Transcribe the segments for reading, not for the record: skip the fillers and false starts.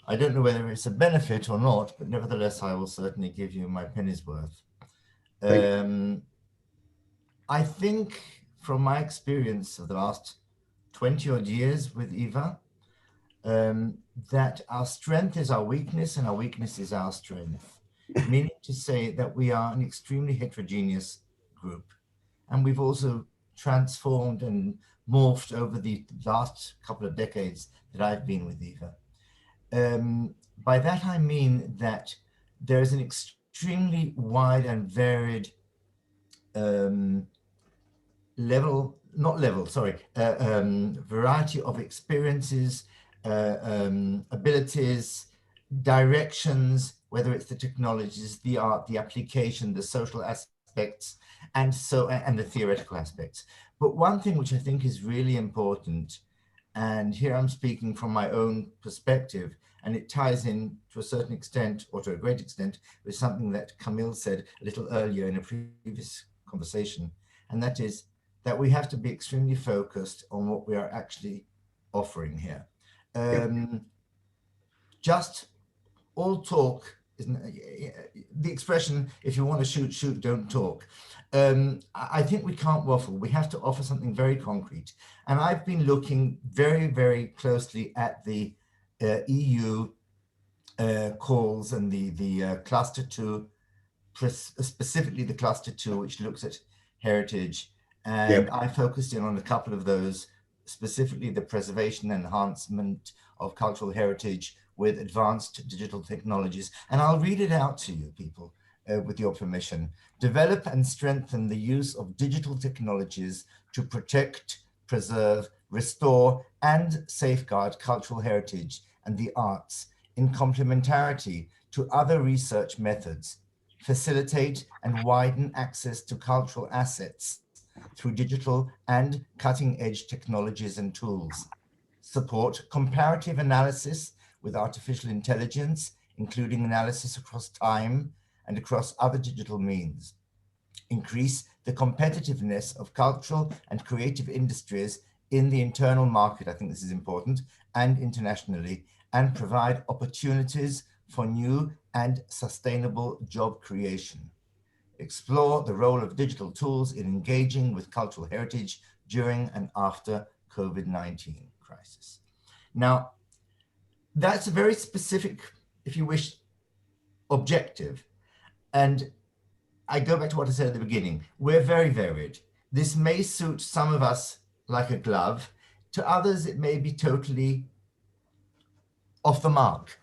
I don't know whether it's a benefit or not, but nevertheless, I will certainly give you my penny's worth. Thank you. I think from my experience of the last 20 odd years with EVA, that our strength is our weakness and our weakness is our strength. Meaning to say that we are an extremely heterogeneous group. And we've also transformed and morphed over the last couple of decades that I've been with EVA. By that I mean that there is an extremely wide and varied um, variety of experiences, abilities, directions, whether it's the technologies, the art, the application, the social aspects, and the theoretical aspects. But one thing which I think is really important, and here I'm speaking from my own perspective, and it ties in to a certain extent, or to a great extent, with something that Camille said a little earlier in a previous conversation, and that is that we have to be extremely focused on what we are actually offering here. Yep. Um, just all talk isn't the expression, if you want to shoot, shoot, don't talk. I think we can't waffle. We have to offer something very concrete. And I've been looking very, very closely at the EU calls and the cluster two, specifically the cluster two, which looks at heritage. And Yep. I focused in on a couple of those, specifically the preservation and enhancement of cultural heritage with advanced digital technologies. And I'll read it out to you, people, with your permission. Develop and strengthen the use of digital technologies to protect, preserve, restore, and safeguard cultural heritage and the arts in complementarity to other research methods, facilitate and widen access to cultural assets through digital and cutting-edge technologies and tools, support comparative analysis with artificial intelligence, including analysis across time and across other digital means, increase the competitiveness of cultural and creative industries in the internal market, I think this is important, and internationally, and provide opportunities for new and sustainable job creation. Explore the role of digital tools in engaging with cultural heritage during and after COVID-19 crisis. Now, that's a very specific, if you wish, objective. And I go back to what I said at the beginning. We're very varied. This may suit some of us like a glove. To others, it may be totally off the mark.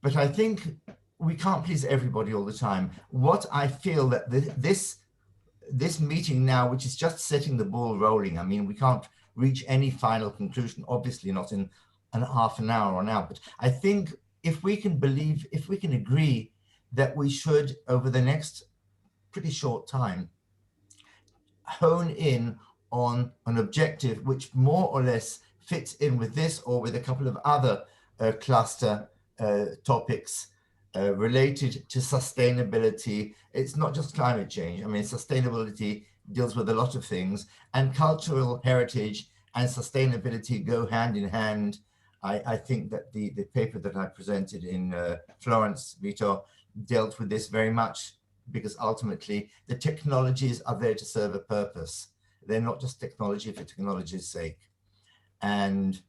But I think we can't please everybody all the time. What I feel that this meeting now, which is just setting the ball rolling, I mean, we can't reach any final conclusion, obviously not in half an hour or now, but I think if we can agree that we should, over the next pretty short time, hone in on an objective which more or less fits in with this or with a couple of other cluster topics related to sustainability. It's not just climate change. I mean, sustainability deals with a lot of things, and cultural heritage and sustainability go hand in hand. I think that the paper that I presented in Florence, Vito, dealt with this very much, because ultimately the technologies are there to serve a purpose. They're not just technology for technology's sake. And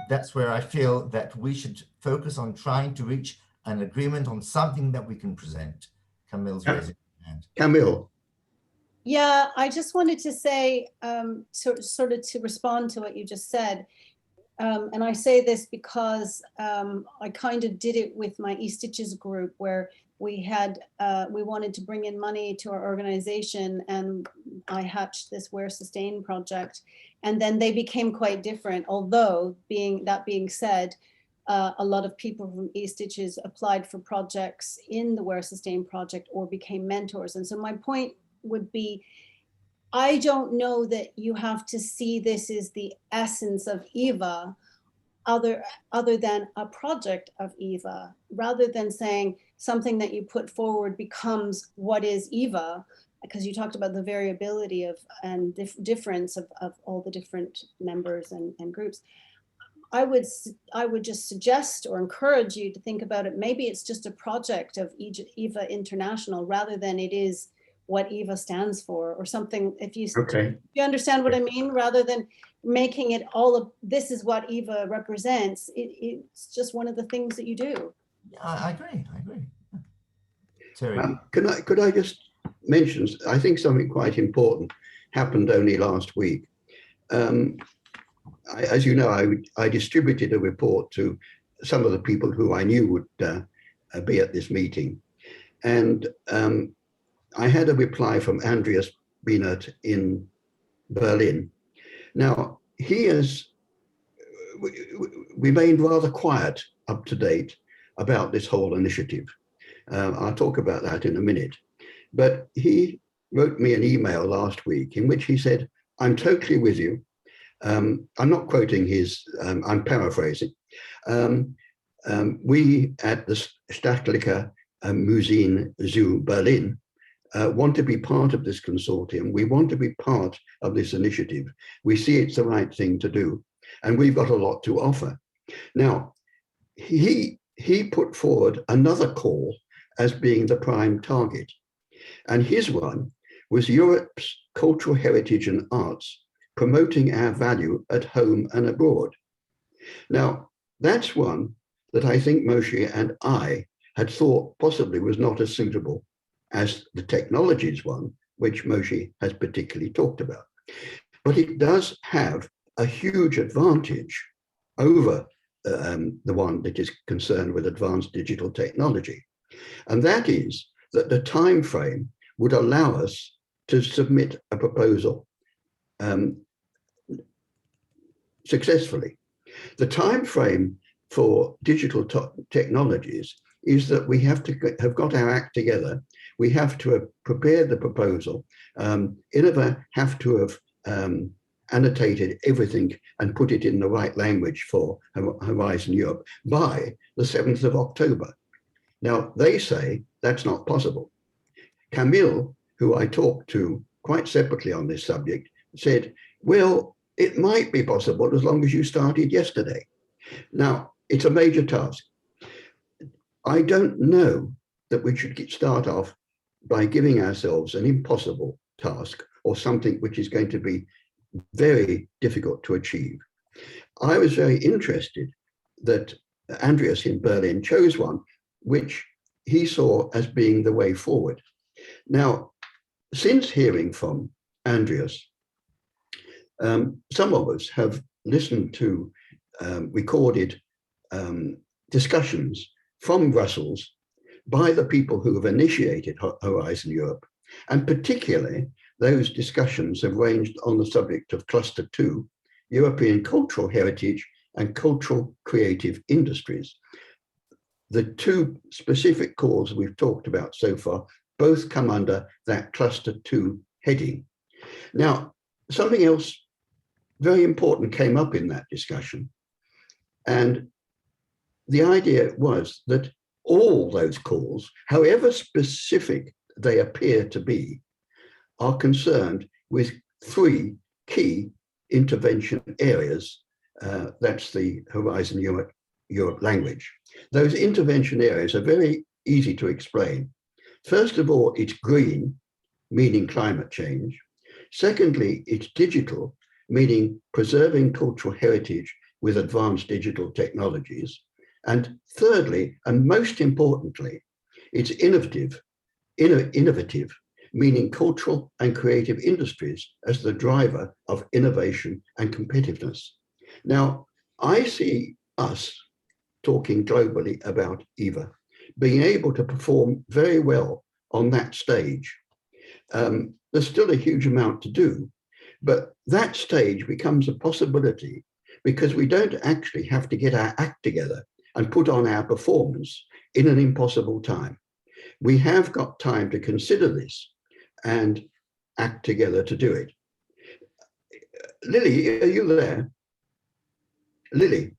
that's where I feel that we should focus on trying to reach an agreement on something that we can present. Camille's raising her hand. Camille. Yeah, I just wanted to say, sort of to respond to what you just said. And I say this because I kind of did it with my eStitches group, where we wanted to bring in money to our organization, and I hatched this Where Sustain project, and then they became quite different. Although that being said, a lot of people from eStitches applied for projects in the Where Sustain project or became mentors. And so my point would be, I don't know that you have to see this as the essence of EVA other than a project of EVA, rather than saying something that you put forward becomes what is EVA, because you talked about the variability of and difference of all the different members and groups. I would just suggest or encourage you to think about it. Maybe it's just a project of EVA International rather than it is what EVA stands for or something. If you, Okay. you understand what I mean, rather than making it all of this is what EVA represents. It's just one of the things that you do. I agree. I agree. Terry. Could I just mention, I think something quite important happened only last week. As you know, I distributed a report to some of the people who I knew would be at this meeting. And I had a reply from Andreas Bienert in Berlin. Now, he has remained rather quiet up to date about this whole initiative. I'll talk about that in a minute. But he wrote me an email last week in which he said, I'm totally with you. I'm not quoting his, I'm paraphrasing. We at the Staatliche Museen zu Berlin want to be part of this consortium. We want to be part of this initiative. We see it's the right thing to do, and we've got a lot to offer. Now, he put forward another call as being the prime target, and his one was Europe's cultural heritage and arts, promoting our value at home and abroad. Now, that's one that I think Moshe and I had thought possibly was not as suitable as the technologies one, which Moshe has particularly talked about. But it does have a huge advantage over the one that is concerned with advanced digital technology. And that is that the time frame would allow us to submit a proposal successfully. The time frame for digital technologies is that we have to have got our act together. We have to have prepared the proposal. EVA have to have annotated everything and put it in the right language for Horizon Europe by the 7th of October. Now, they say that's not possible. Camille, who I talked to quite separately on this subject, said, well, it might be possible as long as you started yesterday. Now, it's a major task. I don't know that we should start off by giving ourselves an impossible task or something which is going to be very difficult to achieve. I was very interested that Andreas in Berlin chose one which he saw as being the way forward. Now, since hearing from Andreas, some of us have listened to recorded discussions from Brussels by the people who have initiated Horizon Europe, and particularly those discussions have ranged on the subject of Cluster 2, European cultural heritage and cultural creative industries. The two specific calls we've talked about so far both come under that Cluster 2 heading. Now, something else very important came up in that discussion, and the idea was that all those calls, however specific they appear to be, are concerned with three key intervention areas. That's the Horizon Europe language. Those intervention areas are very easy to explain. First of all, it's green, meaning climate change. Secondly, it's digital, meaning preserving cultural heritage with advanced digital technologies. And thirdly, and most importantly, it's innovative, meaning cultural and creative industries as the driver of innovation and competitiveness. Now, I see us talking globally about EVA being able to perform very well on that stage. There's still a huge amount to do, but that stage becomes a possibility because we don't actually have to get our act together and put on our performance in an impossible time. We have got time to consider this and act together to do it. Lily, are you there? Lily?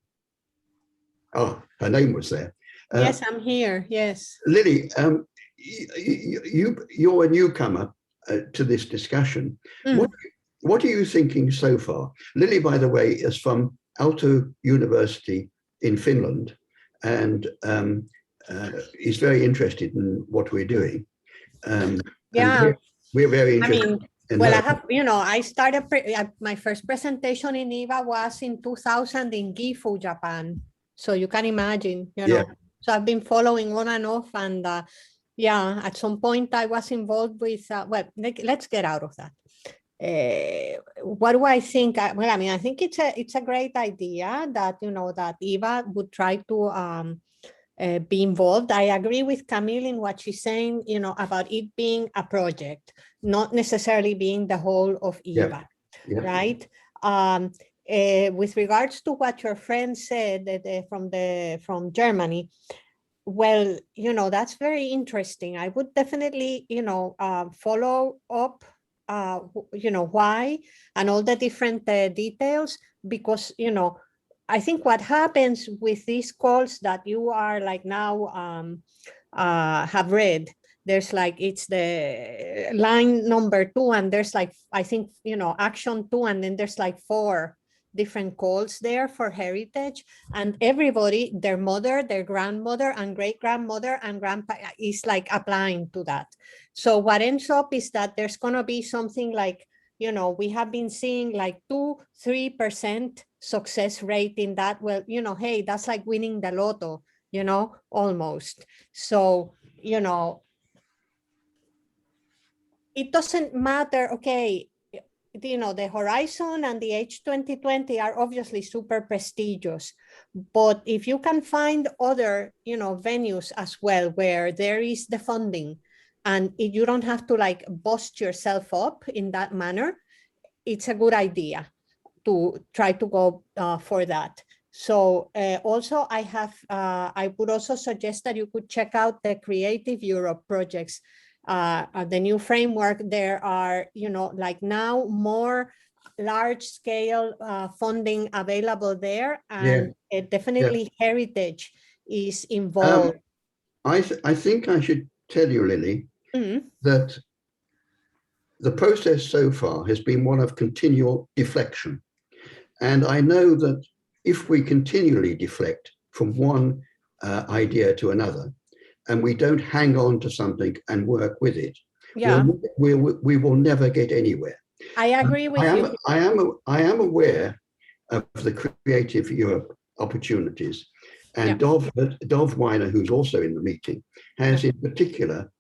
Oh, her name was there. Yes, I'm here, yes. Lily, you're a newcomer to this discussion. What are you thinking so far? Lily, by the way, is from Aalto University in Finland, and is very interested in what we're doing. Yeah. And we're very interested. I mean, I have, I started, my first presentation in EVA was in 2000 in Gifu, Japan. So you can imagine, Yeah. So I've been following on and off, and yeah, at some point I was involved with, let's get out of that. What do I think? Well, I mean, I think it's a great idea that, that EVA would try to be involved. I agree with Camille in what she's saying, about it being a project, not necessarily being the whole of EVA, right? With regards to what your friend said from Germany, well, that's very interesting. I would definitely, follow up, why and all the different details, because, I think what happens with these calls that you are like now have read, there's like, it's the line number 2, and there's like, I think, action 2, and then there's like 4 different calls there for heritage, and everybody, their mother, their grandmother, and great-grandmother and grandpa is like applying to that. So what ends up is that there's going to be something like, we have been seeing like 2-3% success rate in that. Well, hey, that's like winning the lotto, almost. So, it doesn't matter. Okay, the Horizon and the H2020 are obviously super prestigious, but if you can find other, venues as well where there is the funding, and you don't have to like bust yourself up in that manner, it's a good idea to try to go for that. So also I would also suggest that you could check out the Creative Europe projects, the new framework. There are, like now more large scale funding available there, and definitely heritage is involved. I think I should tell you, Lily, that the process so far has been one of continual deflection. And I know that if we continually deflect from one idea to another, and we don't hang on to something and work with it, we will never get anywhere. I agree with you. I am aware of the Creative Europe opportunities. And Dov Weiner, who's also in the meeting, has in particular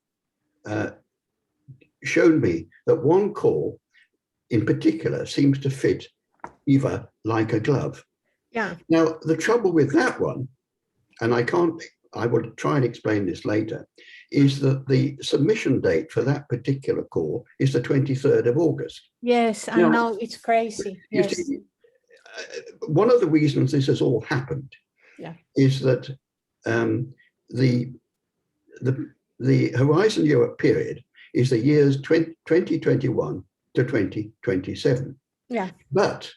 shown me that one call in particular seems to fit EVA like a glove. Yeah. Now, the trouble with that one, and I will try and explain this later, is that the submission date for that particular call is the 23rd of August. Yes, I know, it's crazy. Yes. See, one of the reasons this has all happened is that the Horizon Europe period is the years 2021 to 2027. Yeah. But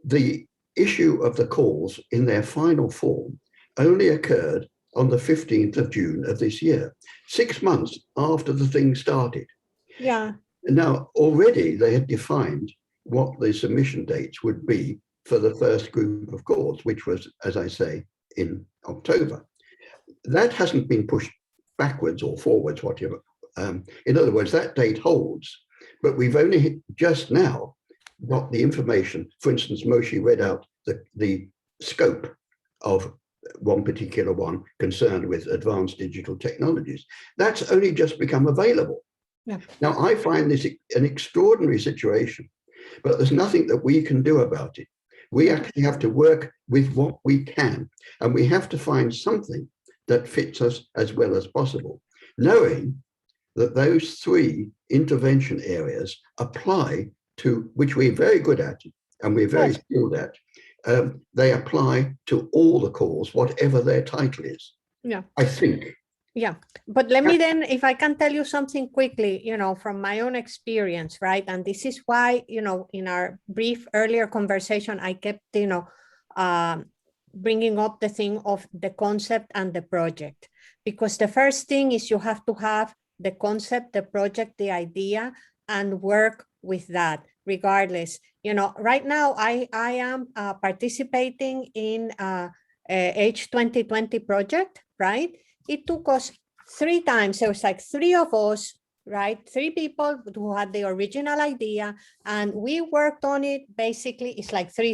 the issue of the calls in their final form only occurred on the 15th of June of this year, 6 months after the thing started. Yeah. Now, already they had defined what the submission dates would be for the first group of calls, which was, as I say, in October. That hasn't been pushed backwards or forwards, whatever. In other words, that date holds, but we've only just now got the information. For instance, Moshe read out the scope of one particular one concerned with advanced digital technologies. That's only just become available. Yeah. Now, I find this an extraordinary situation, but there's nothing that we can do about it. We actually have to work with what we can, and we have to find something that fits us as well as possible, knowing that those 3 intervention areas apply to, which we're very good at and we're very skilled at. They apply to all the calls, whatever their title is. Yeah, I think. Yeah, but let me then, if I can tell you something quickly, from my own experience, right? And this is why, in our brief earlier conversation, I kept, bringing up the thing of the concept and the project, because the first thing is you have to have the concept, the project, the idea, and work with that regardless. right now I am participating in H2020 project, right? It took us 3 times. There was like 3 of us, right? 3 people who had the original idea, and we worked on it. Basically, it's like 3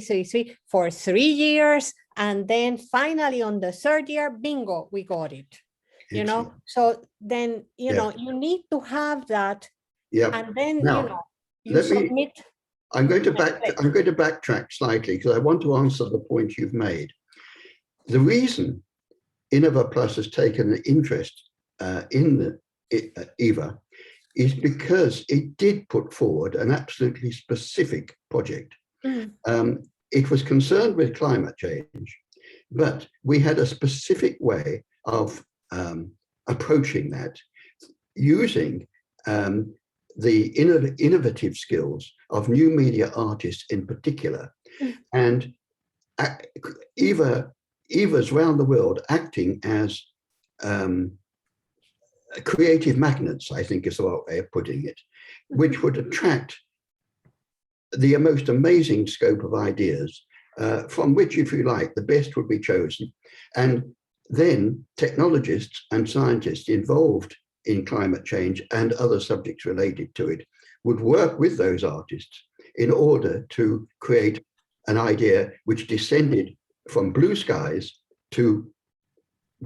for 3 years. And then finally on the 3rd year, bingo, we got it, So then, you need to have that. Yeah. And then, Now, you submit. I'm going to backtrack slightly because I want to answer the point you've made. The reason Innova Plus has taken an interest in the EVA is because it did put forward an absolutely specific project. It was concerned with climate change, but we had a specific way of approaching that using the innovative skills of new media artists in particular, and EVAs around the world acting as creative magnets, I think is the way of putting it, which would attract the most amazing scope of ideas, from which, if you like, the best would be chosen. And then technologists and scientists involved in climate change and other subjects related to it would work with those artists in order to create an idea which descended from blue skies to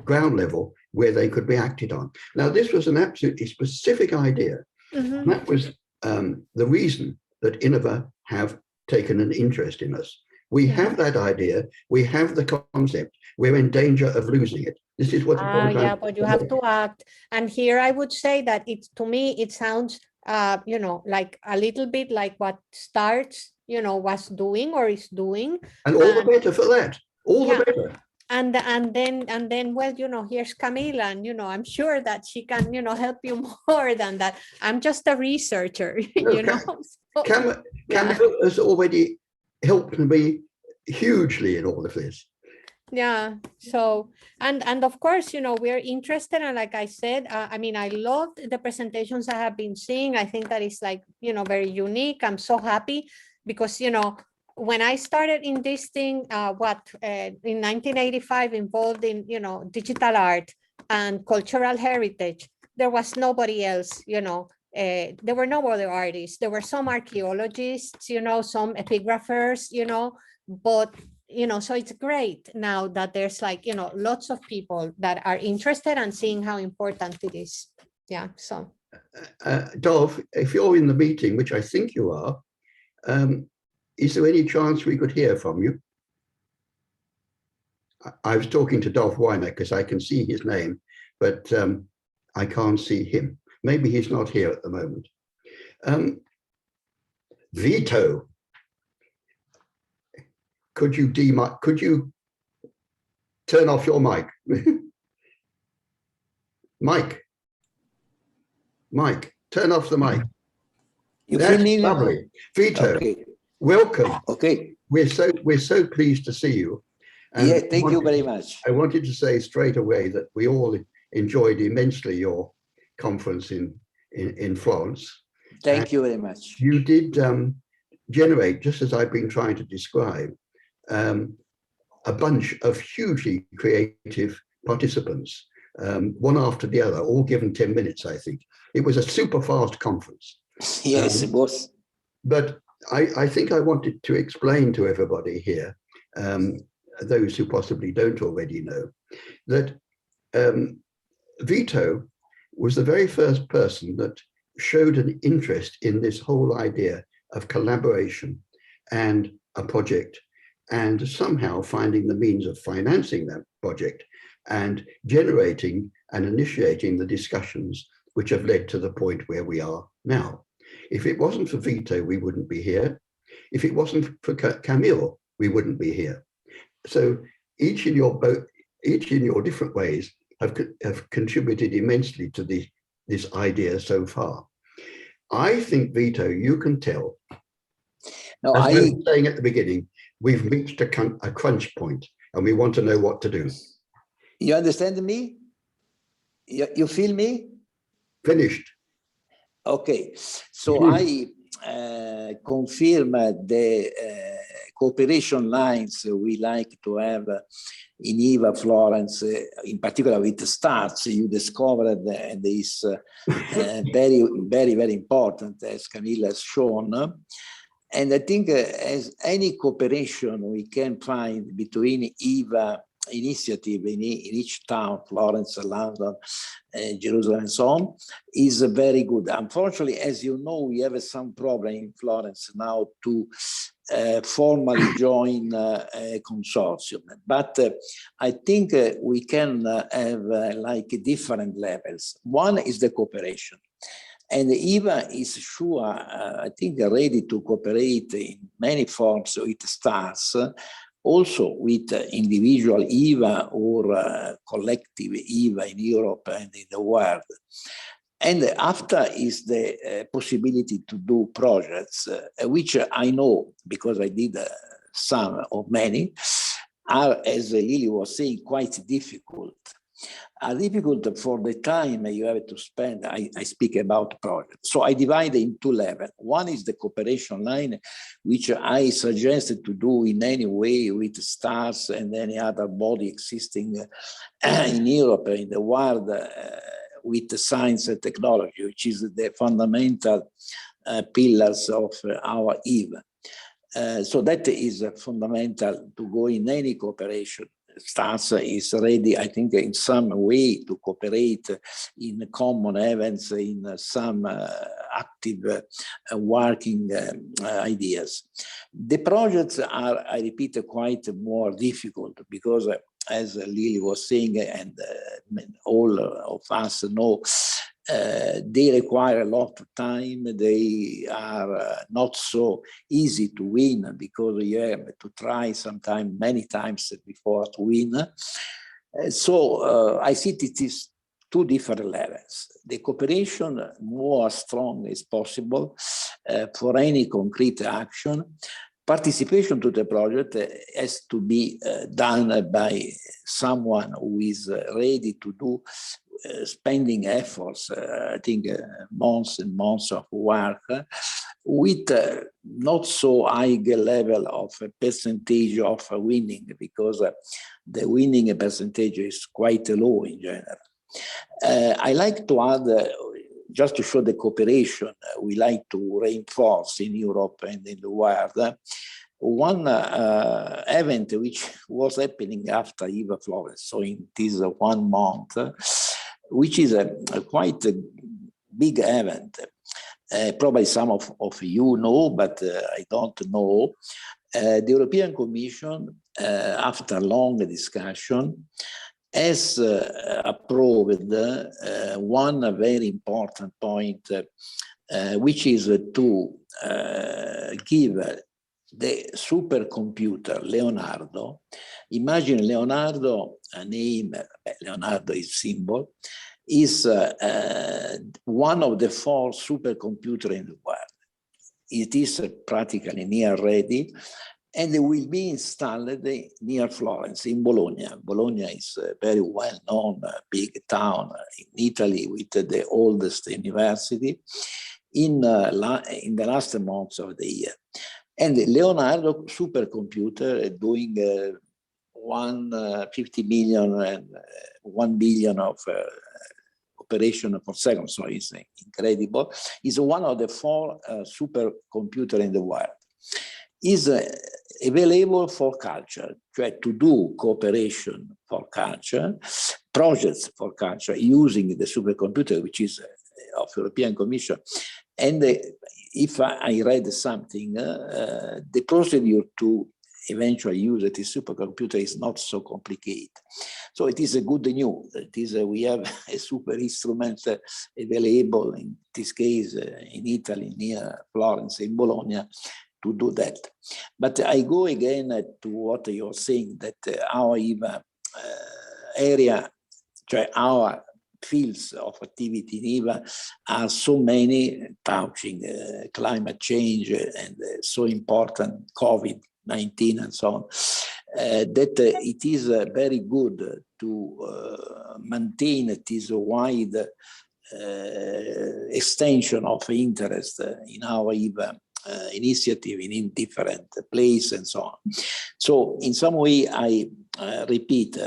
ground level where they could be acted on. Now, this was an absolutely specific idea. And that was the reason that Innova have taken an interest in us. We have that idea, we have the concept, we're in danger of losing it. This is what but you have to act. And here I would say that to me it sounds like a little bit like what STARTS was doing or is doing. And all the better for that. All the better. And then well, here's Camila, and I'm sure that she can help you more than that. I'm just a researcher. Camila has already helped me hugely in all of this. Yeah. So and of course, we're interested, and like I said, I loved the presentations I have been seeing. I think that is very unique. I'm so happy because when I started in this thing, in 1985, involved in digital art and cultural heritage, there was nobody else. There were no other artists. There were some archaeologists, some epigraphers, but so it's great now that there's lots of people that are interested and seeing how important it is. Yeah. So Dov, if you're in the meeting, which I think you are, is there any chance we could hear from you? I was talking to Dolph Weiner because I can see his name, but I can't see him. Maybe he's not here at the moment. Vito, could you turn off your mic? Mike, turn off the mic. You That's feel me? lovely. Vito, okay. Welcome. Okay. We're so pleased to see you. And yeah, thank you very much. I wanted to say straight away that we all enjoyed immensely your conference in Florence. Thank you very much. You did generate, just as I've been trying to describe, a bunch of hugely creative participants, one after the other, all given 10 minutes, I think. It was a super fast conference. Yes, it was. But I think I wanted to explain to everybody here, those who possibly don't already know, that Vito was the very first person that showed an interest in this whole idea of collaboration and a project, and somehow finding the means of financing that project and generating and initiating the discussions which have led to the point where we are now. If it wasn't for Vito, we wouldn't be here. If it wasn't for Camille, we wouldn't be here. So each in your different ways have contributed immensely to this idea so far. I think, Vito, you can tell. No, as I was saying at the beginning, we've reached a crunch point, and we want to know what to do. You understand me? You feel me? Finished. Okay. So confirm the cooperation lines we like to have in EVA Florence, in particular with the stars you discovered, and is very important, as Camilla has shown. And I think as any cooperation we can find between EVA initiative in each town, Florence, London, Jerusalem, and so on, is very good. Unfortunately, as you know, we have some problem in Florence now to formally join a consortium. But I think we can have like different levels. One is the cooperation. And EVA is sure, I think, ready to cooperate in many forms with stars, also with individual EVA or collective EVA in Europe and in the world. And after is the possibility to do projects, which I know, because I did some or many, are, as Lily was saying, quite difficult. Are difficult for the time you have to spend. I speak about projects. So I divide in two levels. One is the cooperation line, which I suggested to do in any way with stars and any other body existing in Europe, in the world, with science and technology, which is the fundamental pillars of our EVA. So that is fundamental to go in any cooperation. Stars is ready, I think, in some way to cooperate in common events, in some active working ideas. The projects are, I repeat, quite more difficult because, as Lily was saying, and all of us know, they require a lot of time. They are not so easy to win because you have to try sometimes many times before to win. So I see it is two different levels. The cooperation more strong as possible for any concrete action. Participation to the project has to be done by someone who is ready to do spending efforts, I think months and months of work, with not so high level of percentage of winning, because the winning percentage is quite low in general. I like to add, just to show the cooperation we like to reinforce in Europe and in the world, one event which was happening after EVA Florence, so in this 1 month, which is a quite a big event. Probably some of you know, but I don't know. The European Commission, after long discussion, has approved one very important point, which is to give the supercomputer Leonardo. Imagine Leonardo, a name, Leonardo is symbol, is one of the 4 supercomputers in the world. It is practically near ready, and it will be installed near Florence, in Bologna. Bologna is a very well-known big town in Italy with the oldest university in the last months of the year. And the Leonardo supercomputer doing 150 million and 1 billion of operation per second, so it's incredible. It's one of the 4 supercomputers in the world. Is available for culture, cioè to do cooperation for culture, projects for culture using the supercomputer, which is of European Commission. And if I read something, the procedure to eventually use the supercomputer is not so complicated. So it is a good news. It is we have a super instrument available, in this case in Italy, near Florence, in Bologna, to do that. But I go again to what you're saying, that our EVA area, our fields of activity in EVA are so many, touching climate change and so important COVID-19 and so on, that it is very good to maintain this wide extension of interest in our EVA initiative in different places and so on. So in some way, I repeat,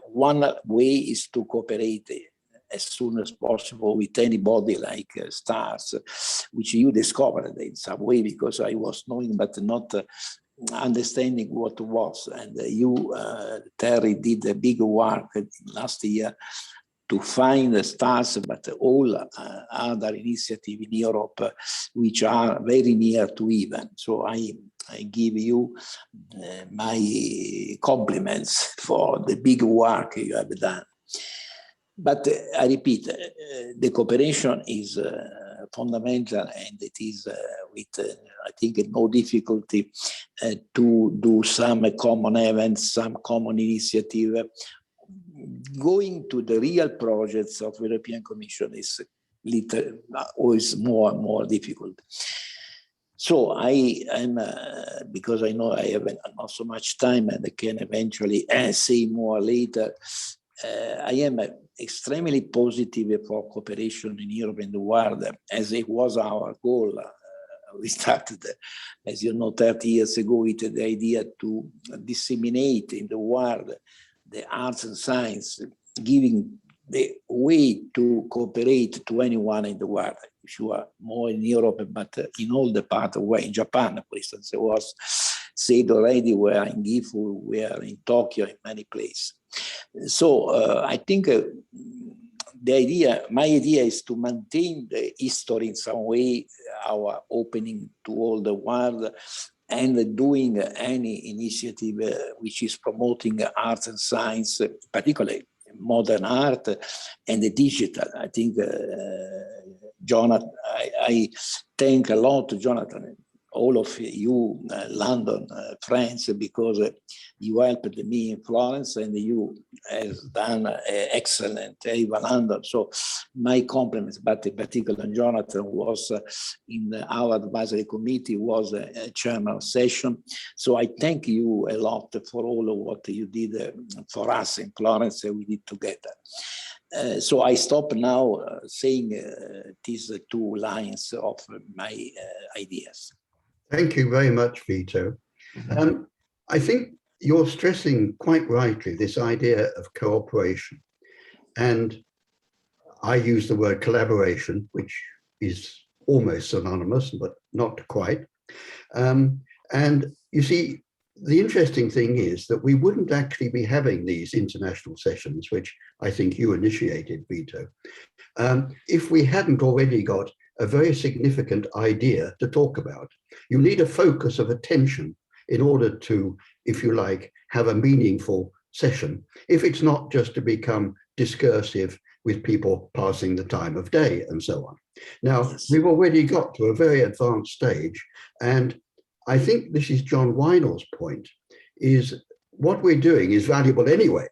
one way is to cooperate as soon as possible with anybody like STARS, which you discovered in some way, because I was knowing but not understanding what was. And you, Terry, did a big work last year to find the STARS, but all other initiatives in Europe which are very near to EVA. So I give you my compliments for the big work you have done. But I repeat, the cooperation is fundamental, and it is with, I think, no difficulty to do some common events, some common initiative. Going to the real projects of the European Commission is always more and more difficult. So I am, because I know I have not so much time and I can eventually say more later, I am extremely positive for cooperation in Europe and the world, as it was our goal. We started, as you know, 30 years ago with the idea to disseminate in the world the arts and science, giving the way to cooperate to anyone in the world. If you are more in Europe, but in all the part of where in Japan, for instance, it was said already, we are in Gifu, we are in Tokyo, in many places. So I think my idea is to maintain the history in some way, our opening to all the world, and doing any initiative which is promoting arts and science, particularly modern art and the digital. I think, Jonathan, I thank a lot, Jonathan, all of you, London, France, because you helped me in Florence and you have done excellent EVA London. So my compliments, but in particular Jonathan was in our advisory committee, was a chairman of session. So I thank you a lot for all of what you did for us in Florence and we did together. So I stop now saying these two lines of my ideas. Thank you very much, Vito. I think you're stressing quite rightly this idea of cooperation. And I use the word collaboration, which is almost synonymous, but not quite. And you see, the interesting thing is that we wouldn't actually be having these international sessions, which I think you initiated, Vito, if we hadn't already got a very significant idea to talk about. You need a focus of attention in order to, if you like, have a meaningful session, if it's not just to become discursive with people passing the time of day and so on. Now, yes, we've already got to a very advanced stage, and I think this is John Weinell's point, is what we're doing is valuable anyway,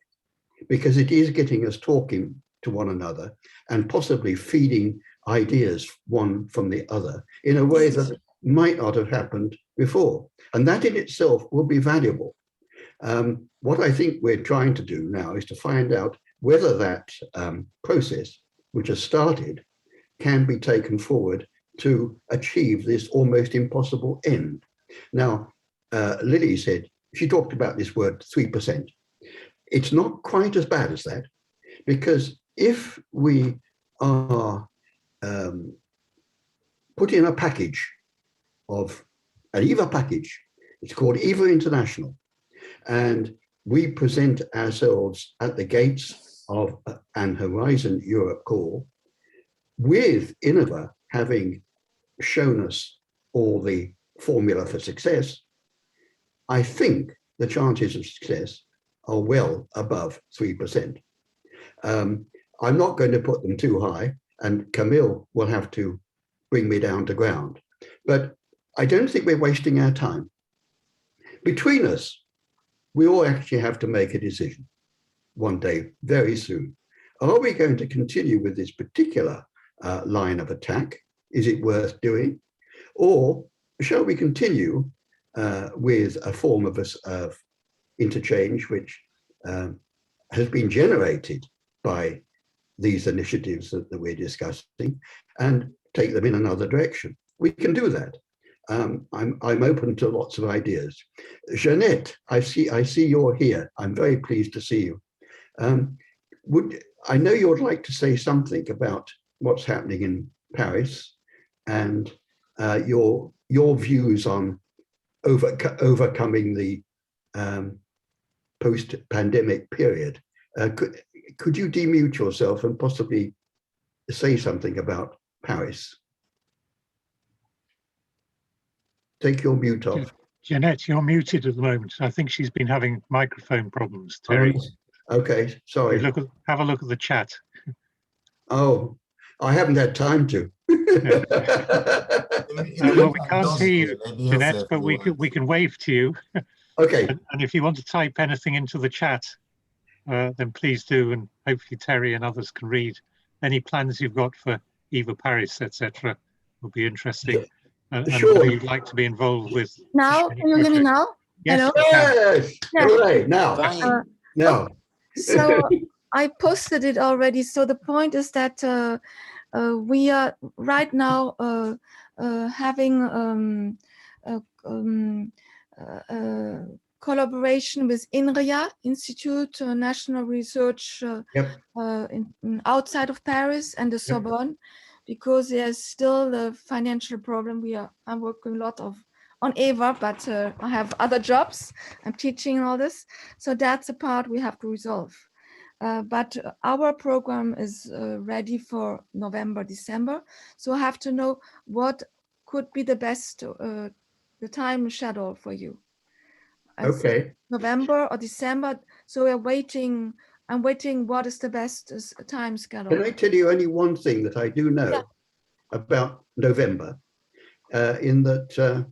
because it is getting us talking to one another and possibly feeding ideas one from the other in a way that might not have happened before. And that in itself will be valuable. What I think we're trying to do now is to find out whether that process, which has started, can be taken forward to achieve this almost impossible end. Now, Lily said, she talked about this word 3%. It's not quite as bad as that, because if we are put in a package of an EVA package, it's called EVA International, and we present ourselves at the gates of an Horizon Europe call, with Innova having shown us all the formula for success, I think the chances of success are well above 3%. I'm not going to put them too high, and Camille will have to bring me down to ground. But I don't think we're wasting our time. Between us, we all actually have to make a decision one day, very soon. Are we going to continue with this particular line of attack? Is it worth doing? Or shall we continue with a form of interchange which has been generated by these initiatives that we're discussing and take them in another direction. We can do that. I'm open to lots of ideas. Jeanette, I see you're here. I'm very pleased to see you. I know you would like to say something about what's happening in Paris and your views on overcoming the post-pandemic period. Could you demute yourself and possibly say something about Paris? Take your mute off. Jeanette, you're muted at the moment. I think she's been having microphone problems, Terry. Okay, sorry. Have a look at the chat. Oh, I haven't had time to. Well, we can't see you, Jeanette, but we can wave to you. Okay. And if you want to type anything into the chat, then please do, and hopefully Terry and others can read any plans you've got for EVA Paris, etc. Will be interesting. And sure. whether you'd like to be involved with. Now, can you hear me now? Yes, hello? Yes. Yeah. Hooray, now. Now. So I posted it already. So the point is that we are right now having collaboration with INRIA, Institute National Research outside of Paris and the Sorbonne, because there's still a financial problem. I'm working a lot on EVA, but I have other jobs. I'm teaching all this. So that's a part we have to resolve. But our program is ready for November, December. So I have to know what could be the best, the time schedule for you. Okay. November or December. So we're waiting. I'm waiting. What is the best time schedule? Can I tell you only one thing that I do know about November? In that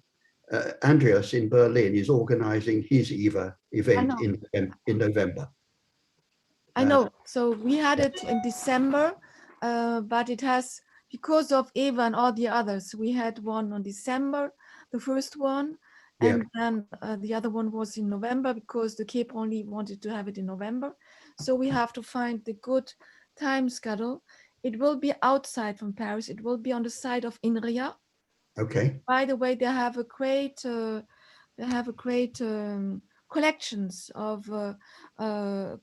Andreas in Berlin is organizing his EVA event in November. I know. So we had it in December, but it has, because of EVA and all the others, we had one on December, the first one. And then the other one was in November because the Cape only wanted to have it in November. So we have to find the good time schedule. It will be outside from Paris. It will be on the side of INRIA. Okay. By the way, they have a great, collections of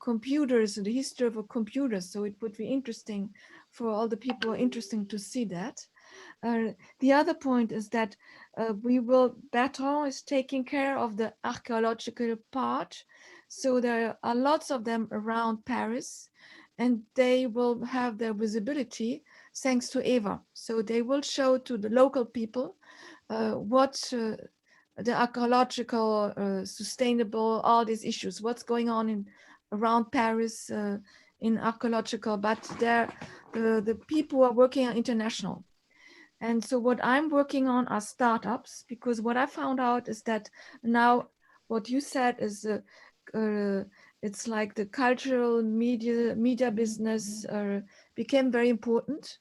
computers and the history of computers. So it would be interesting for all the people interesting to see that. The other point is that Bertrand is taking care of the archaeological part. So there are lots of them around Paris and they will have their visibility thanks to EVA. So they will show to the local people what the archaeological, sustainable, all these issues, what's going on around Paris in archaeological, but the people are working on international. And so what I'm working on are startups, because what I found out is that now what you said is it's like the cultural media business became very important,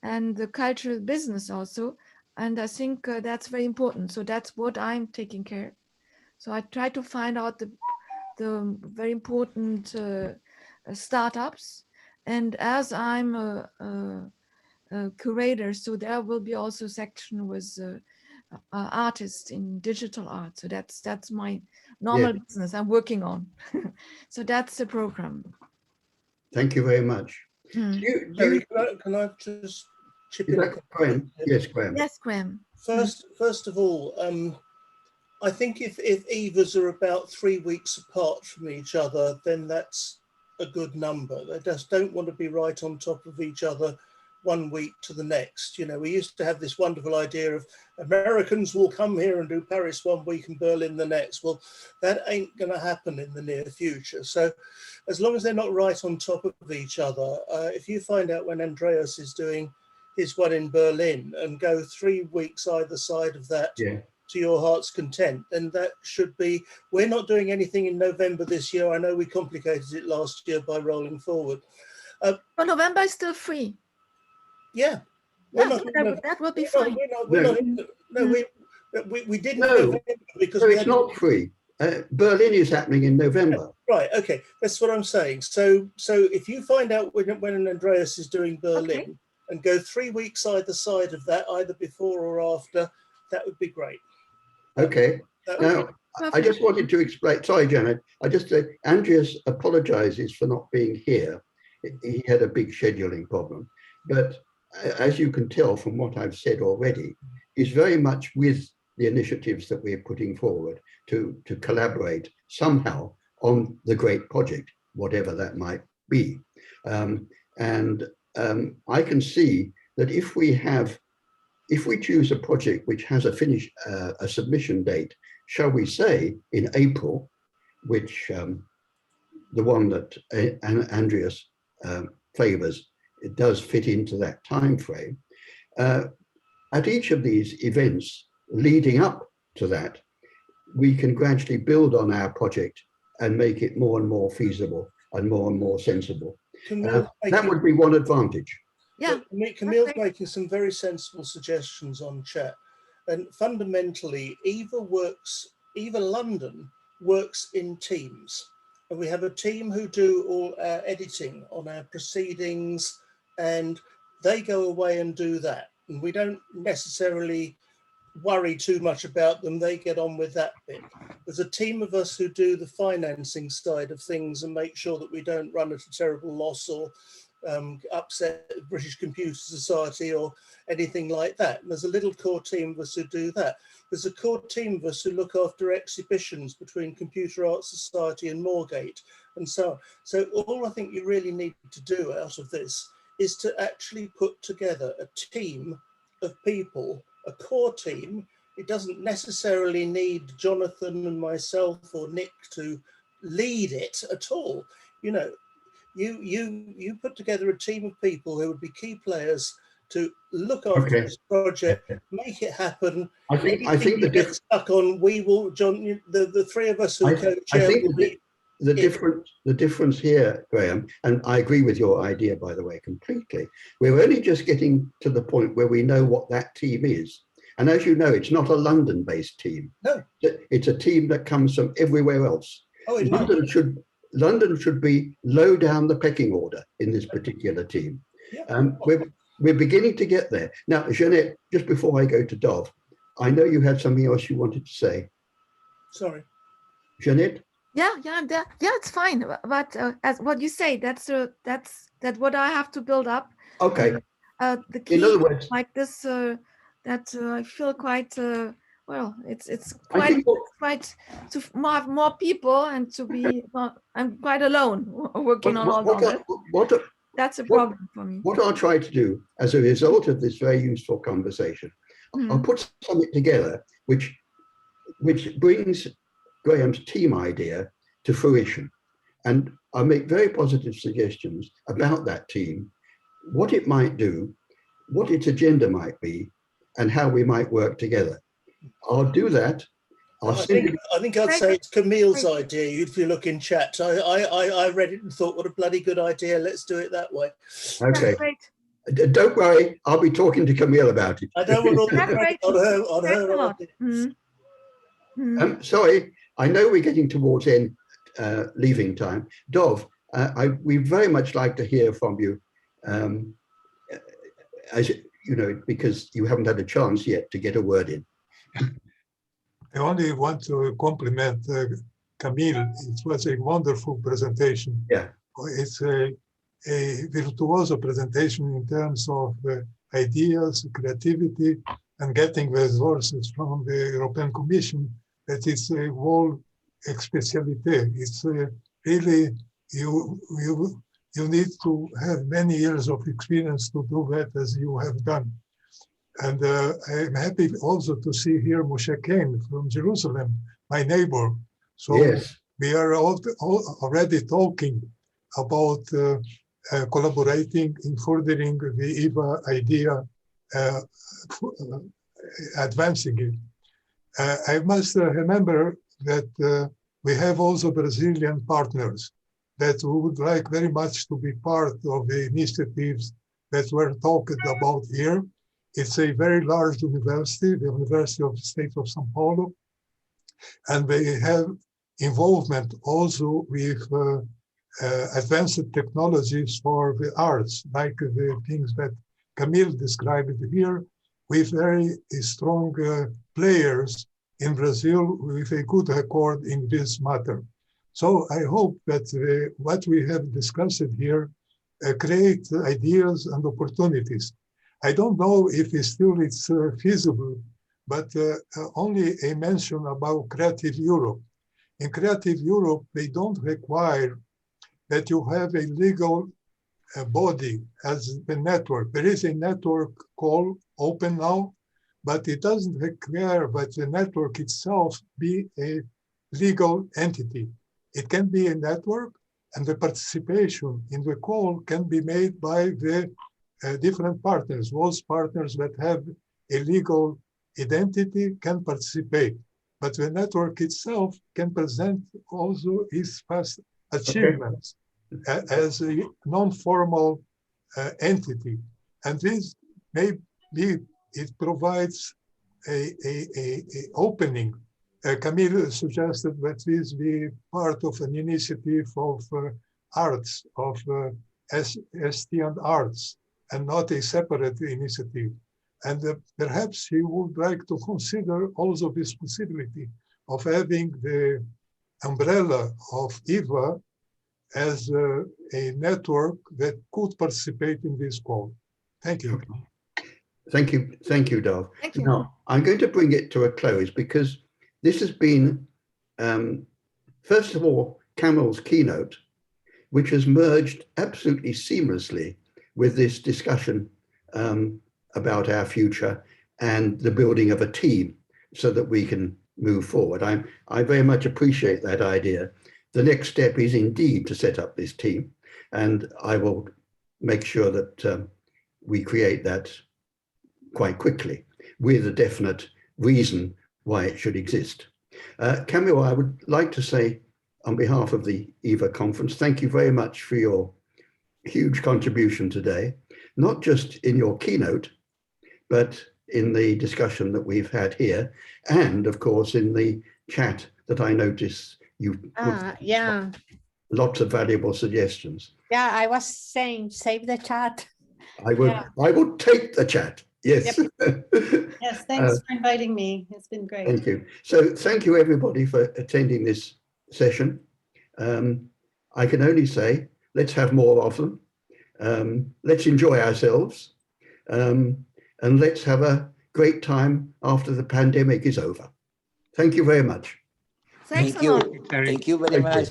and the cultural business also. And I think that's very important. So that's what I'm taking care. So I try to find out the very important startups. And as I'm a curator, so there will be also a section with artists in digital art. So that's my normal business I'm working on. So that's the program. Thank you very much. Terry, can I just chip in? Graham? Yes, Graham. Yes, Graham. First of all, I think if EVAs are about 3 weeks apart from each other, then that's a good number. They just don't want to be right on top of each other 1 week to the next. You know, we used to have this wonderful idea of Americans will come here and do Paris 1 week and Berlin the next. Well, that ain't going to happen in the near future. So as long as they're not right on top of each other, if you find out when Andreas is doing his one in Berlin and go 3 weeks either side of that to your heart's content, then that should be, we're not doing anything in November this year. I know we complicated it last year by rolling forward. But November is still free. Yeah. That will be fine. We didn't. No, it's not free. Berlin is happening in November. Right, okay, that's what I'm saying. So if you find out when Andreas is doing Berlin and go 3 weeks either side of that, either before or after, that would be great. Okay. Now, I just wanted to explain, sorry, Janet, Andreas apologizes for not being here. He had a big scheduling problem, but as you can tell from what I've said already, he's very much with the initiatives that we're putting forward to collaborate somehow on the great project, whatever that might be. I can see that if we choose a project which has a submission date, shall we say in April, which the one that Andreas favors, it does fit into that time frame. At each of these events leading up to that, we can gradually build on our project and make it more and more feasible and more sensible. That would be one advantage. Yeah, Camille's making some very sensible suggestions on chat, and fundamentally, EVA London works in teams, and we have a team who do all our editing on our proceedings, and they go away and do that, and we don't necessarily worry too much about them. They get on with that bit. There's a team of us who do the financing side of things and make sure that we don't run at a terrible loss or upset the British Computer Society or anything like that. And there's a little core team of us who do that. There's a core team of us who look after exhibitions between Computer Arts Society and Moorgate and so on. So all I think you really need to do out of this is to actually put together a team of people, a core team. It doesn't necessarily need Jonathan and myself or Nick to lead it at all. You know, you put together a team of people who would be key players to look after this project, make it happen. I think the difference stuck on, we will, John, the three of us who co-chair. The difference here, Graham, and I agree with your idea, by the way, completely. We're only just getting to the point where we know what that team is. And as you know, it's not a London-based team. No. It's a team that comes from everywhere else. Oh, London should be low down the pecking order in this particular team. Yeah. We're beginning to get there. Now, Jeanette, just before I go to Dov, I know you had something else you wanted to say. Sorry. Jeanette? Yeah, it's fine. But as what you say, that's what I have to build up. Okay. The key, in other words, like this, I feel quite well. It's quite to have more people and to be. I'm quite alone working on all that. That's a problem for me. What I'll try to do as a result of this very useful conversation, I'll put something together which brings Graham's team idea to fruition. And I'll make very positive suggestions about that team, what it might do, what its agenda might be, and how we might work together. I'll do that. I think I'd say it's Camille's idea. If you look in chat, I read it and thought, what a bloody good idea. Let's do it that way. Okay. Don't worry, I'll be talking to Camille about it. I don't want all the credit on her idea. Sorry, I know we're getting towards end leaving time. Dov, we'd very much like to hear from you, as you know, because you haven't had a chance yet to get a word in. I only want to compliment Camille. It was a wonderful presentation. Yeah. It's a virtuoso presentation in terms of ideas, creativity, and getting resources from the European Commission. That is a whole speciality. It's really, you need to have many years of experience to do that as you have done. And I'm happy also to see here Moshe Kane from Jerusalem, my neighbor. So yes, we are already talking about collaborating in furthering the EVA idea, advancing it. I must remember that we have also Brazilian partners that would like very much to be part of the initiatives that were talked about here. It's a very large university, the University of the State of São Paulo, and they have involvement also with advanced technologies for the arts, like the things that Camille described here, with very strong players in Brazil with a good record in this matter. So I hope that what we have discussed here create ideas and opportunities. I don't know if it's feasible, but only a mention about Creative Europe. In Creative Europe, they don't require that you have a legal body as the network. There is a network called Open Now, but it doesn't require that the network itself be a legal entity. It can be a network, and the participation in the call can be made by the different partners. Those partners that have a legal identity can participate, but the network itself can present also its past achievements as a non-formal entity. And this may be, it provides a opening. Camille suggested that this be part of an initiative of arts, of ST and arts, and not a separate initiative. And perhaps he would like to consider also this possibility of having the umbrella of EVA as a network that could participate in this call. Thank you. Thank you, Dov. Thank you. Now, I'm going to bring it to a close because this has been, first of all, Camille's keynote, which has merged absolutely seamlessly with this discussion about our future and the building of a team so that we can move forward. I very much appreciate that idea. The next step is indeed to set up this team, and I will make sure that we create that quite quickly with a definite reason why it should exist. Camille, I would like to say on behalf of the EVA conference, thank you very much for your huge contribution today, not just in your keynote, but in the discussion that we've had here, and of course in the chat that I noticed you yeah, lots of valuable suggestions. Yeah, I was saying, save the chat. I would take the chat. Yes. Yep. Yes, thanks for inviting me. It's been great. Thank you. So thank you everybody for attending this session. I can only say, let's have more of them. Let's enjoy ourselves. And let's have a great time after the pandemic is over. Thank you very much. Thanks Thank a you. lot. Terry. Thank you very Thank you. much.